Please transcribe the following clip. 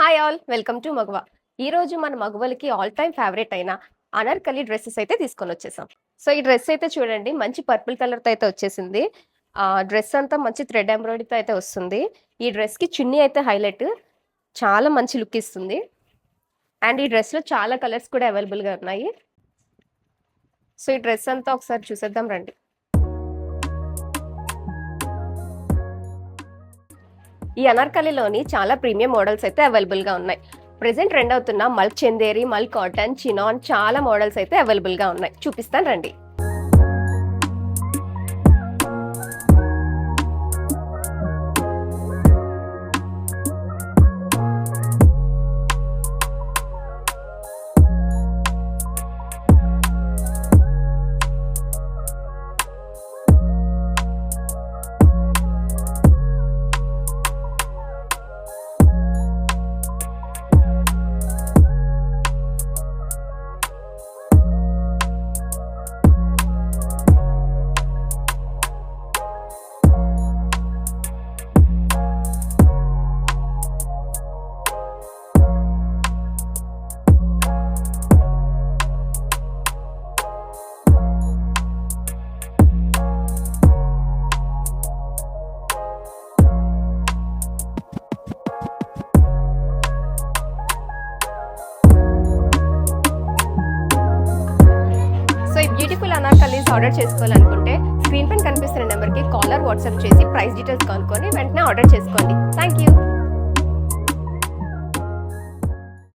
Hi all, welcome to మగవ. ఈ రోజు మన మగవలకి ఆల్ టైమ్ ఫేవరెట్ అయిన అనార్కలి డ్రెస్సెస్ అయితే తీసుకొని వచ్చేసాం. సో ఈ డ్రెస్ అయితే చూడండి, మంచి పర్పుల్ కలర్ తో అయితే వచ్చేసింది. డ్రెస్ అంతా మంచి థ్రెడ్ ఎంబ్రాయిడరీతో అయితే వస్తుంది. ఈ డ్రెస్ కి చున్నీ అయితే హైలైట్, చాలా మంచి లుక్ ఇస్తుంది. అండ్ ఈ డ్రెస్ లో చాలా కలర్స్ కూడా అవైలబుల్ గా ఉన్నాయి. సో ఈ డ్రెస్ అంతా ఒకసారి చూసేద్దాం రండి. ఈ అనార్కలిలోని చాలా ప్రీమియం మోడల్స్ అయితే అవైలబుల్ గా ఉన్నాయి. ప్రెసెంట్ ట్రెండ్ అవుతున్న మల్ చందేరి, మల్ కాటన్, చినాన్ చాలా మోడల్స్ అయితే అవైలబుల్ గా ఉన్నాయి. చూపిస్తాను రండి. సో ఈ బ్యూటిఫుల్ అనార్కలీస్ ఆర్డర్ చేసుకోవాలనుకుంటే స్క్రీన్ పైన కనిపిస్తున్న నెంబర్కి కాలర్ వాట్సాప్ చేసి ప్రైస్ డీటెయిల్స్ కనుక్కొని వెంటనే ఆర్డర్ చేసుకోండి. Thank you.